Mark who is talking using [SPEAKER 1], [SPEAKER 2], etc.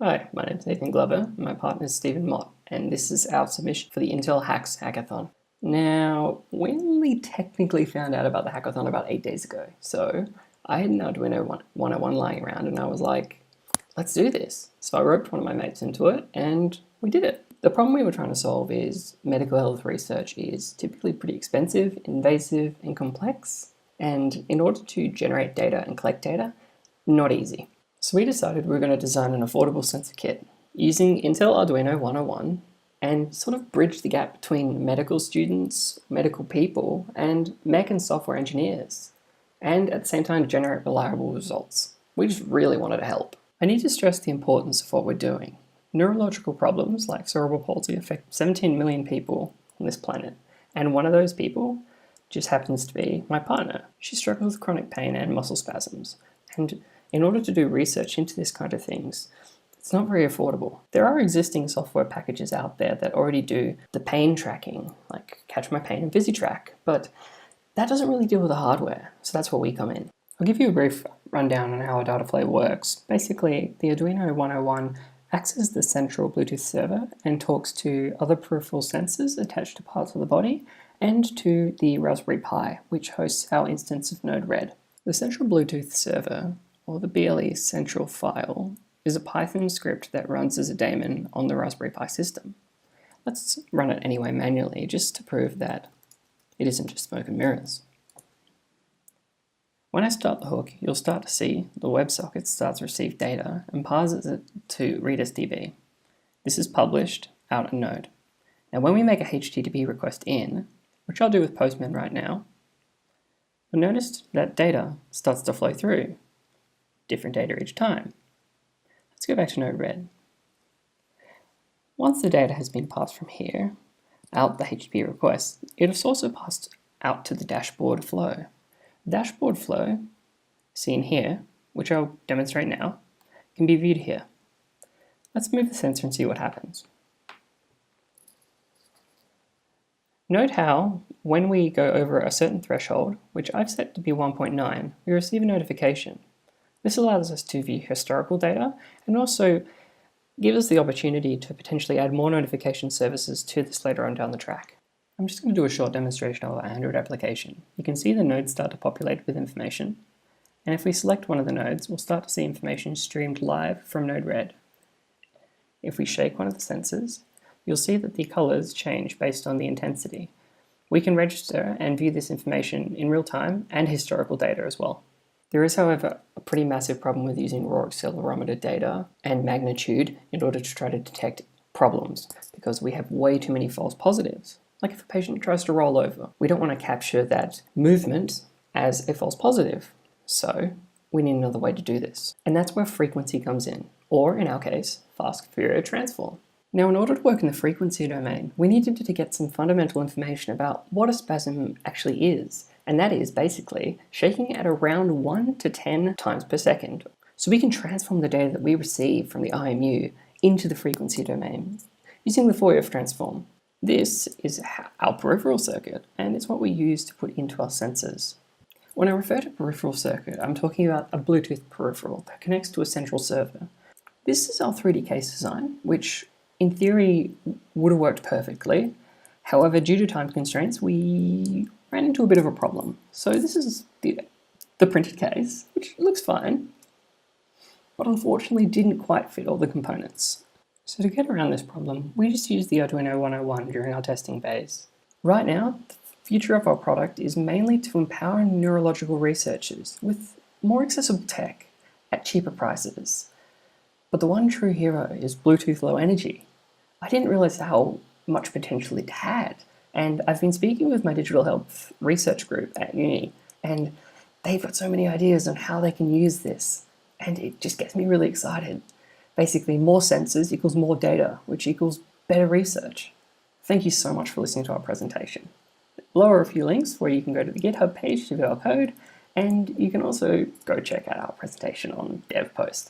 [SPEAKER 1] Hi, my name's Nathan Glover, my partner is Stephen Mott, and this is our submission for the Intel Hacks Hackathon. Now, we only technically found out about the hackathon about 8 days ago, so I had an Arduino 101 lying around and I was like, let's do this. So I roped one of my mates into it and we did it. The problem we were trying to solve is medical health research is typically pretty expensive, invasive, and complex, and in order to generate data and collect data, not easy. So we decided we were going to design an affordable sensor kit using Intel Arduino 101 and sort of bridge the gap between medical students, medical people, and mech and software engineers, and at the same time generate reliable results. We just really wanted to help. I need to stress the importance of what we're doing. Neurological problems like cerebral palsy affect 17 million people on this planet, and one of those people just happens to be my partner. She struggles with chronic pain and muscle spasms, and in order to do research into this kind of things, it's not very affordable. There are existing software packages out there that already do the pain tracking, like Catch My Pain and VisiTrack, but that doesn't really deal with the hardware, so that's where we come in. I'll give you a brief rundown on how a data flow works. Basically, the Arduino 101 acts as the central Bluetooth server and talks to other peripheral sensors attached to parts of the body and to the Raspberry Pi, which hosts our instance of Node-RED. The central Bluetooth server, or the BLE central file, is a Python script that runs as a daemon on the Raspberry Pi system. Let's run it anyway manually, just to prove that it isn't just smoke and mirrors. When I start the hook, you'll start to see the WebSocket starts to receive data and passes it to ReadSDB. This is published out a node. Now when we make a HTTP request in, which I'll do with Postman right now, you'll notice that data starts to flow through. Different data each time. Let's go back to Node-RED. Once the data has been passed from here, out the HTTP request, it is also passed out to the dashboard flow. The dashboard flow, seen here, which I'll demonstrate now, can be viewed here. Let's move the sensor and see what happens. Note how, when we go over a certain threshold, which I've set to be 1.9, we receive a notification. This allows us to view historical data and also gives us the opportunity to potentially add more notification services to this later on down the track. I'm just going to do a short demonstration of our Android application. You can see the nodes start to populate with information, and if we select one of the nodes, we'll start to see information streamed live from Node-RED. If we shake one of the sensors, you'll see that the colors change based on the intensity. We can register and view this information in real time and historical data as well. There is, however, a pretty massive problem with using raw accelerometer data and magnitude in order to try to detect problems, because we have way too many false positives. Like if a patient tries to roll over, we don't want to capture that movement as a false positive. So we need another way to do this. And that's where frequency comes in, or in our case, fast Fourier transform. Now, in order to work in the frequency domain, we needed to get some fundamental information about what a spasm actually is. And that is basically shaking at around 1 to 10 times per second. So we can transform the data that we receive from the IMU into the frequency domain using the Fourier transform. This is our peripheral circuit, and it's what we use to put into our sensors. When I refer to peripheral circuit, I'm talking about a Bluetooth peripheral that connects to a central server. This is our 3D case design, which in theory would have worked perfectly. However, due to time constraints, we ran into a bit of a problem. So this is the printed case, which looks fine, but unfortunately didn't quite fit all the components. So to get around this problem, we just used the Arduino 101 during our testing phase. Right now, the future of our product is mainly to empower neurological researchers with more accessible tech at cheaper prices. But the one true hero is Bluetooth Low Energy. I didn't realize how much potential it had. And I've been speaking with my digital health research group at uni, and they've got so many ideas on how they can use this. And it just gets me really excited. Basically, more sensors equals more data, which equals better research. Thank you so much for listening to our presentation. Below are a few links where you can go to the GitHub page to view our code, and you can also go check out our presentation on Devpost.